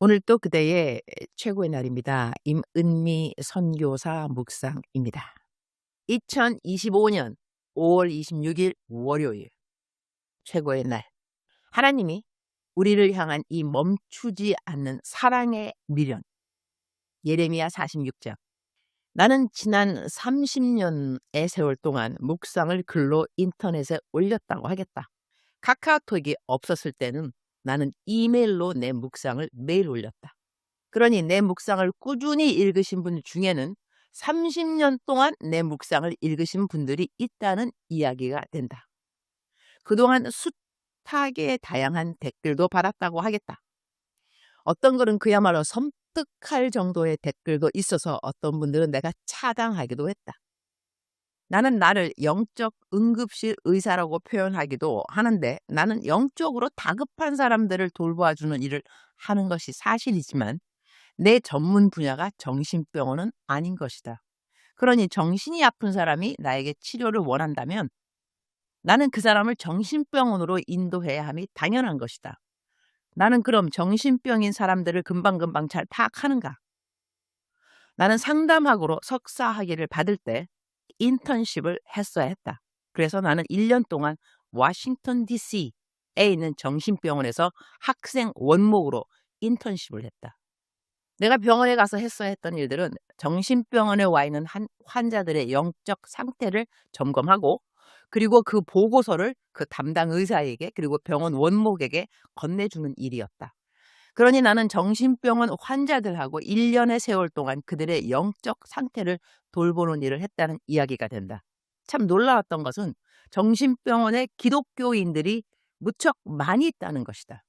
오늘 또 그대의 최고의 날입니다. 임은미 선교사 묵상입니다. 2025년 5월 26일 월요일 최고의 날. 하나님이 우리를 향한 이 멈추지 않는 사랑의 미련. 예레미야 46장. 나는 지난 30년의 세월 동안 묵상을 글로 인터넷에 올렸다고 하겠다. 카카오톡이 없었을 때는 나는 이메일로 내 묵상을 매일 올렸다. 그러니 내 묵상을 꾸준히 읽으신 분 중에는 30년 동안 내 묵상을 읽으신 분들이 있다는 이야기가 된다. 그동안 숱하게 다양한 댓글도 받았다고 하겠다. 어떤 글은 그야말로 섬뜩할 정도의 댓글도 있어서 어떤 분들은 내가 차단하기도 했다. 나는 나를 영적 응급실 의사라고 표현하기도 하는데 나는 영적으로 다급한 사람들을 돌보아주는 일을 하는 것이 사실이지만 내 전문 분야가 정신병원은 아닌 것이다. 그러니 정신이 아픈 사람이 나에게 치료를 원한다면 나는 그 사람을 정신병원으로 인도해야 함이 당연한 것이다. 나는 그럼 정신병인 사람들을 금방금방 잘 파악하는가? 나는 상담학으로 석사 학위를 받을 때 인턴십을 했어야 했다. 그래서 나는 1년 동안 워싱턴 DC에 있는 정신병원에서 학생 원목으로 인턴십을 했다. 내가 병원에 가서 했어야 했던 일들은 정신병원에 와 있는 환자들의 영적 상태를 점검하고 그리고 그 보고서를 그 담당 의사에게 그리고 병원 원목에게 건네주는 일이었다. 그러니 나는 정신병원 환자들하고 1년의 세월 동안 그들의 영적 상태를 돌보는 일을 했다는 이야기가 된다. 참 놀라웠던 것은 정신병원에 기독교인들이 무척 많이 있다는 것이다.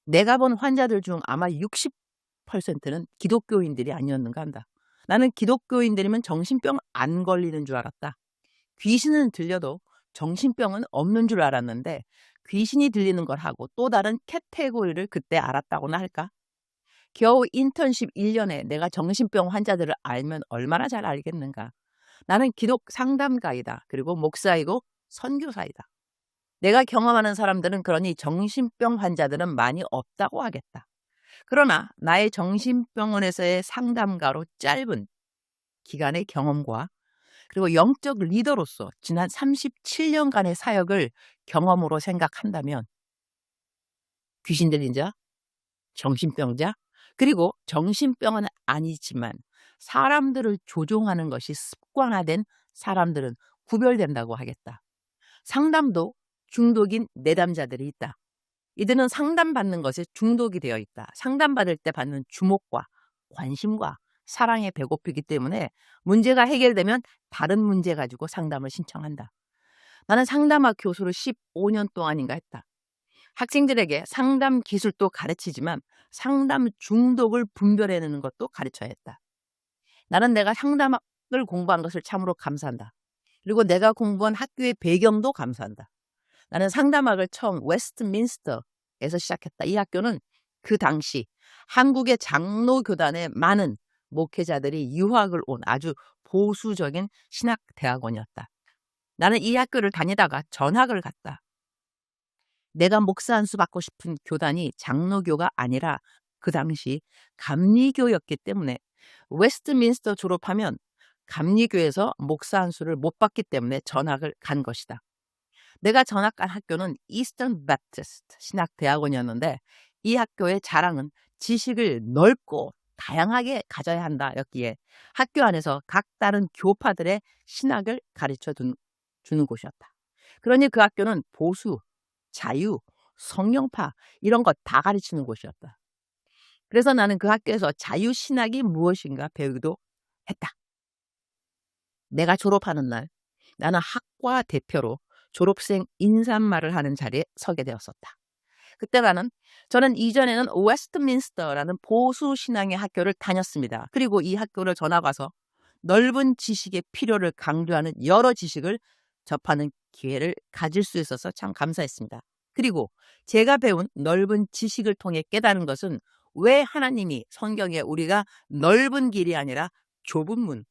내가 본 환자들 중 아마 60%는 기독교인들이 아니었는가 한다. 나는 기독교인들이면 정신병 안 걸리는 줄 알았다. 귀신은 들려도 정신병은 없는 줄 알았는데 귀신이 들리는 걸 하고 또 다른 카테고리를 그때 알았다고나 할까? 겨우 인턴십 1년에 내가 정신병 환자들을 알면 얼마나 잘 알겠는가. 나는 기독 상담가이다. 그리고 목사이고 선교사이다. 내가 경험하는 사람들은 그러니 정신병 환자들은 많이 없다고 하겠다. 그러나 나의 정신병원에서의 상담가로 짧은 기간의 경험과 그리고 영적 리더로서 지난 37년간의 사역을 경험으로 생각한다면 귀신 들린 자, 정신병자, 그리고 정신병은 아니지만 사람들을 조종하는 것이 습관화된 사람들은 구별된다고 하겠다. 상담도 중독인 내담자들이 있다. 이들은 상담받는 것에 중독이 되어 있다. 상담받을 때 받는 주목과 관심과 사랑에 배고프기 때문에 문제가 해결되면 다른 문제 가지고 상담을 신청한다. 나는 상담학 교수를 15년 동안인가 했다. 학생들에게 상담 기술도 가르치지만 상담 중독을 분별해내는 것도 가르쳐야 했다. 나는 내가 상담학을 공부한 것을 참으로 감사한다. 그리고 내가 공부한 학교의 배경도 감사한다. 나는 상담학을 처음 웨스트민스터에서 시작했다. 이 학교는 그 당시 한국의 장로교단에 많은 목회자들이 유학을 온 아주 보수적인 신학대학원이었다. 나는 이 학교를 다니다가 전학을 갔다. 내가 목사 안수 받고 싶은 교단이 장로교가 아니라 그 당시 감리교였기 때문에 웨스트민스터 졸업하면 감리교에서 목사 안수를 못 받기 때문에 전학을 간 것이다. 내가 전학 간 학교는 이스턴 배프티스트 신학대학원이었는데 이 학교의 자랑은 지식을 넓고 다양하게 가져야 한다였기에 학교 안에서 각 다른 교파들의 신학을 가르쳐 주는 곳이었다. 그러니 그 학교는 보수, 자유, 성령파 이런 것 다 가르치는 곳이었다. 그래서 나는 그 학교에서 자유신학이 무엇인가 배우기도 했다. 내가 졸업하는 날 나는 학과 대표로 졸업생 인사말을 하는 자리에 서게 되었었다. 그때 저는 이전에는 웨스트민스터라는 보수 신앙의 학교를 다녔습니다. 그리고 이 학교를 전학 와서 넓은 지식의 필요를 강조하는 여러 지식을 접하는 기회를 가질 수 있어서 참 감사했습니다. 그리고 제가 배운 넓은 지식을 통해 깨달은 것은 왜 하나님이 성경에 우리가 넓은 길이 아니라 좁은 문,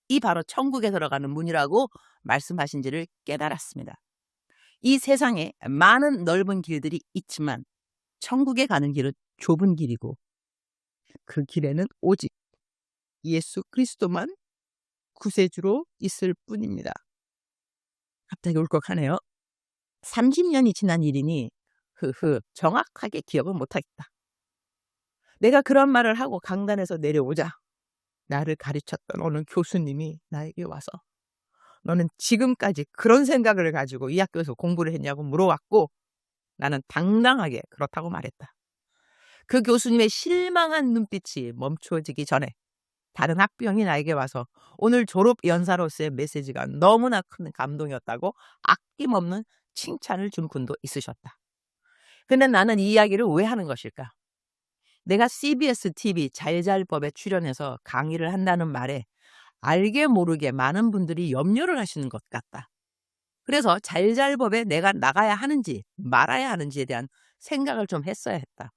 이 바로 천국에 들어가는 문이라고 말씀하신지를 깨달았습니다. 이 세상에 많은 넓은 길들이 있지만 천국에 가는 길은 좁은 길이고 그 길에는 오직 예수 그리스도만 구세주로 있을 뿐입니다. 갑자기 울컥하네요. 30년이 지난 일이니 정확하게 기억은 못하겠다. 내가 그런 말을 하고 강단에서 내려오자 나를 가르쳤던 어느 교수님이 나에게 와서 너는 지금까지 그런 생각을 가지고 이 학교에서 공부를 했냐고 물어왔고 나는 당당하게 그렇다고 말했다. 그 교수님의 실망한 눈빛이 멈추어지기 전에 다른 학부형이 나에게 와서 오늘 졸업 연사로서의 메시지가 너무나 큰 감동이었다고 아낌없는 칭찬을 준 분도 있으셨다. 근데 나는 이 이야기를 왜 하는 것일까? 내가 CBS TV 잘잘법에 출연해서 강의를 한다는 말에 알게 모르게 많은 분들이 염려를 하시는 것 같다. 그래서 잘잘법에 내가 나가야 하는지 말아야 하는지에 대한 생각을 좀 했어야 했다.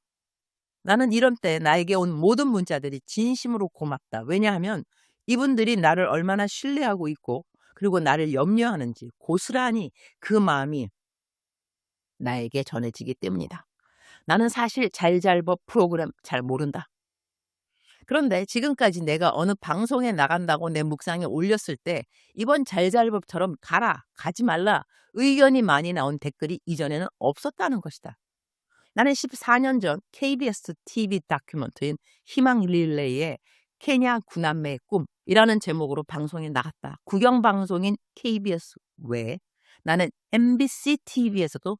나는 이런 때 나에게 온 모든 문자들이 진심으로 고맙다. 왜냐하면 이분들이 나를 얼마나 신뢰하고 있고 그리고 나를 염려하는지 고스란히 그 마음이 나에게 전해지기 때문이다. 나는 사실 잘잘법 프로그램 잘 모른다. 그런데 지금까지 내가 어느 방송에 나간다고 내 묵상에 올렸을 때 이번 잘잘법처럼 가라, 가지 말라 의견이 많이 나온 댓글이 이전에는 없었다는 것이다. 나는 14년 전 KBS TV 다큐멘터리인 희망 릴레이의 케냐 구남매의 꿈이라는 제목으로 방송에 나갔다. 국영방송인 KBS 외에 나는 MBC TV에서도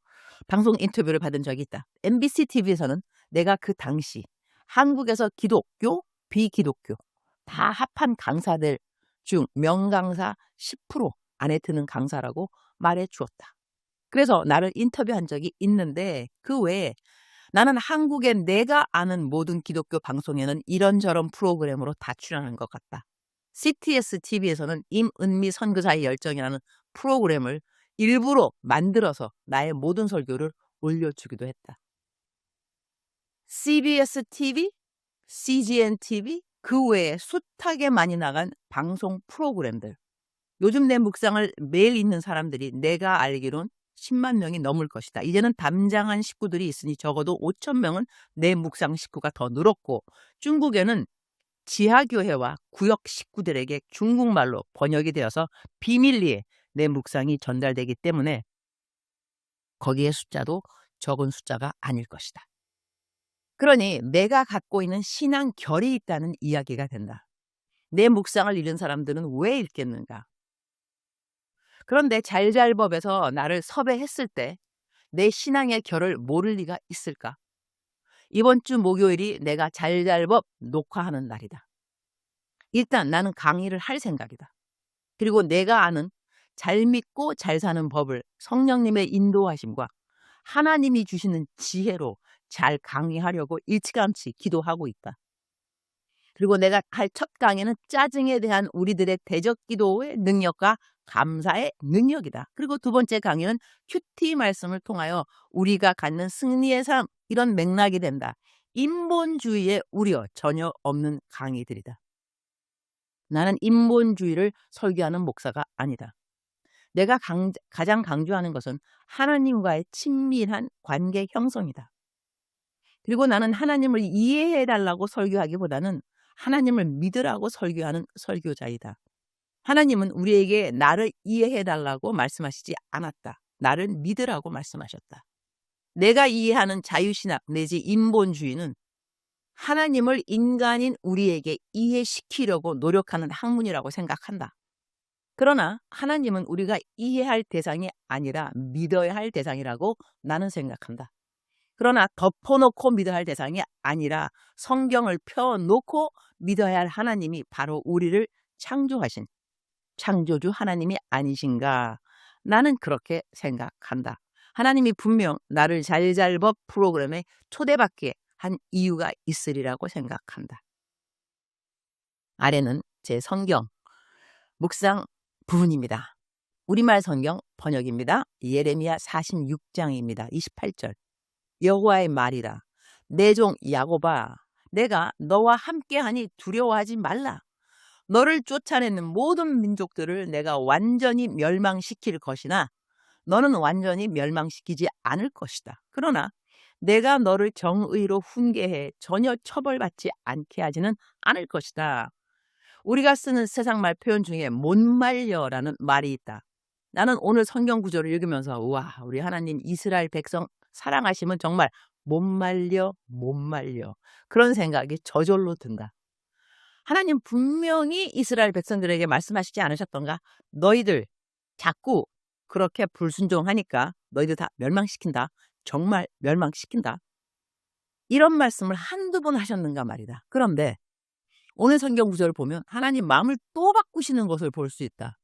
방송 인터뷰를 받은 적이 있다. MBC TV에서는 내가 그 당시 한국에서 기독교, 비기독교 다 합한 강사들 중 명강사 10% 안에 드는 강사라고 말해 주었다. 그래서 나를 인터뷰한 적이 있는데 그 외에 나는 한국에 내가 아는 모든 기독교 방송에는 이런저런 프로그램으로 다 출연한 것 같다. CTS TV에서는 임은미 선교사의 열정이라는 프로그램을 일부러 만들어서 나의 모든 설교를 올려주기도 했다. CBS TV, CGN TV, 그 외에 숱하게 많이 나간 방송 프로그램들. 요즘 내 묵상을 매일 읽는 사람들이 내가 알기론 10만 명이 넘을 것이다. 이제는 담장한 식구들이 있으니 적어도 5천 명은 내 묵상 식구가 더 늘었고 중국에는 지하교회와 구역 식구들에게 중국말로 번역이 되어서 비밀리에 내 묵상이 전달되기 때문에 거기에 숫자도 적은 숫자가 아닐 것이다. 그러니 내가 갖고 있는 신앙 결이 있다는 이야기가 된다. 내 묵상을 읽은 사람들은 왜 읽겠는가? 그런데 잘잘법에서 나를 섭외했을 때 내 신앙의 결을 모를 리가 있을까? 이번 주 목요일이 내가 잘잘법 녹화하는 날이다. 일단 나는 강의를 할 생각이다. 그리고 내가 아는 잘 믿고 잘 사는 법을 성령님의 인도하심과 하나님이 주시는 지혜로 잘 강의하려고 일찌감치 기도하고 있다. 그리고 내가 할 첫 강의는 짜증에 대한 우리들의 대적 기도의 능력과 감사의 능력이다. 그리고 두 번째 강의는 큐티 말씀을 통하여 우리가 갖는 승리의 삶, 이런 맥락이 된다. 인본주의의 우려 전혀 없는 강의들이다. 나는 인본주의를 설교하는 목사가 아니다. 내가 가장 강조하는 것은 하나님과의 친밀한 관계 형성이다. 그리고 나는 하나님을 이해해달라고 설교하기보다는 하나님을 믿으라고 설교하는 설교자이다. 하나님은 우리에게 나를 이해해달라고 말씀하시지 않았다. 나를 믿으라고 말씀하셨다. 내가 이해하는 자유신학 내지 인본주의는 하나님을 인간인 우리에게 이해시키려고 노력하는 학문이라고 생각한다. 그러나 하나님은 우리가 이해할 대상이 아니라 믿어야 할 대상이라고 나는 생각한다. 그러나 덮어놓고 믿어야 할 대상이 아니라 성경을 펴놓고 믿어야 할 하나님이 바로 우리를 창조하신 창조주 하나님이 아니신가? 나는 그렇게 생각한다. 하나님이 분명 나를 잘잘법 프로그램에 초대받게 한 이유가 있으리라고 생각한다. 아래는 제 성경 묵상 부분입니다. 우리말 성경 번역입니다. 예레미야 46장입니다. 28절. 여호와의 말이라. 내 종 야곱아, 내가 너와 함께하니 두려워하지 말라. 너를 쫓아내는 모든 민족들을 내가 완전히 멸망시킬 것이나 너는 완전히 멸망시키지 않을 것이다. 그러나 내가 너를 정의로 훈계해 전혀 처벌받지 않게 하지는 않을 것이다. 우리가 쓰는 세상말 표현 중에 못 말려라는 말이 있다. 나는 오늘 성경 구절을 읽으면서 우와, 우리 하나님 이스라엘 백성 사랑하시면 정말 못 말려 그런 생각이 저절로 든다. 하나님 분명히 이스라엘 백성들에게 말씀하시지 않으셨던가? 너희들 자꾸 그렇게 불순종하니까 너희들 다 멸망시킨다. 정말 멸망시킨다. 이런 말씀을 한두 번 하셨는가 말이다. 그런데 오늘 성경 구절을 보면 하나님 마음을 또 바꾸시는 것을 볼 수 있다.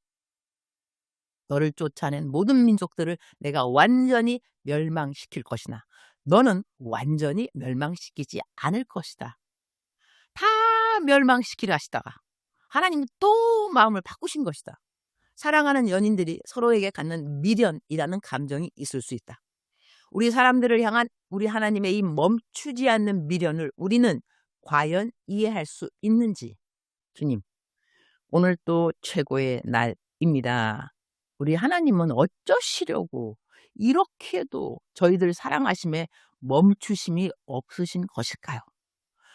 너를 쫓아낸 모든 민족들을 내가 완전히 멸망시킬 것이나 너는 완전히 멸망시키지 않을 것이다. 다 멸망시키려 하시다가 하나님이 또 마음을 바꾸신 것이다. 사랑하는 연인들이 서로에게 갖는 미련이라는 감정이 있을 수 있다. 우리 사람들을 향한 우리 하나님의 이 멈추지 않는 미련을 우리는 과연 이해할 수 있는지. 주님, 오늘 또 최고의 날입니다. 우리 하나님은 어쩌시려고 이렇게도 저희들 사랑하심에 멈추심이 없으신 것일까요?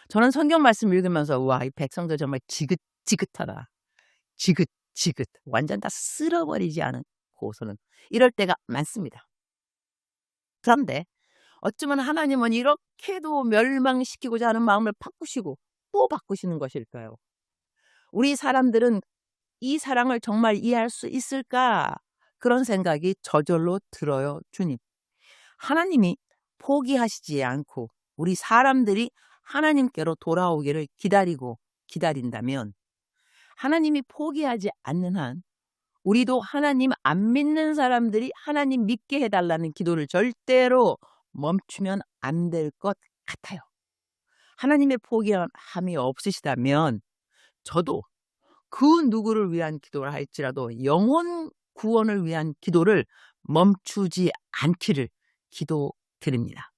저는 성경 말씀 읽으면서 와, 이 백성들 정말 지긋지긋하다. 지긋지긋. 완전 다 쓸어버리지 않고서는 이럴 때가 많습니다. 그런데 어쩌면 하나님은 이렇게도 멸망시키고자 하는 마음을 바꾸시고 또 바꾸시는 것일까요? 우리 사람들은 이 사랑을 정말 이해할 수 있을까? 그런 생각이 저절로 들어요, 주님. 하나님이 포기하시지 않고 우리 사람들이 하나님께로 돌아오기를 기다린다면 하나님이 포기하지 않는 한 우리도 하나님 안 믿는 사람들이 하나님 믿게 해달라는 기도를 절대로 멈추면 안 될 것 같아요. 하나님의 포기함이 없으시다면 저도 그 누구를 위한 기도를 할지라도 영혼 구원을 위한 기도를 멈추지 않기를 기도드립니다.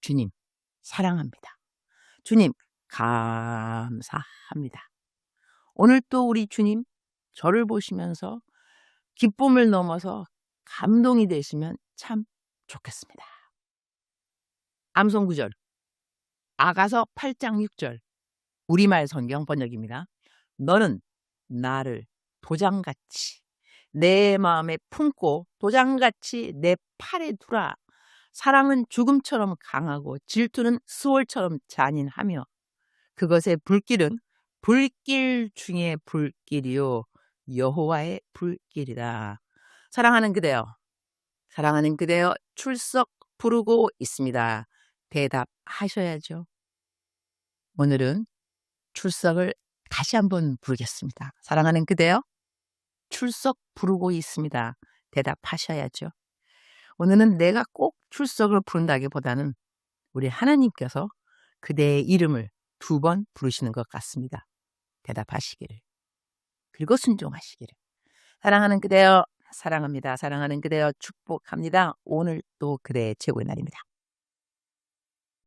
주님 사랑합니다. 주님 감사합니다. 오늘 또 우리 주님 저를 보시면서 기쁨을 넘어서 감동이 되시면 참 좋겠습니다. 암송 구절 아가서 8장 6절 우리말 성경 번역입니다. 너는 나를 도장같이 내 마음에 품고 도장같이 내 팔에 두라. 사랑은 죽음처럼 강하고 질투는 수월처럼 잔인하며 그것의 불길은 불길 중에 불길이요 여호와의 불길이다. 사랑하는 그대여 출석 부르고 있습니다. 대답하셔야죠. 오늘은 출석을 다시 한번 부르겠습니다. 사랑하는 그대여 출석 부르고 있습니다. 대답하셔야죠. 오늘은 내가 꼭 출석을 부른다기보다는 우리 하나님께서 그대의 이름을 2번 부르시는 것 같습니다. 대답하시기를 그리고 순종하시기를. 사랑하는 그대여 사랑합니다. 사랑하는 그대여 축복합니다. 오늘 또 그대의 최고의 날입니다.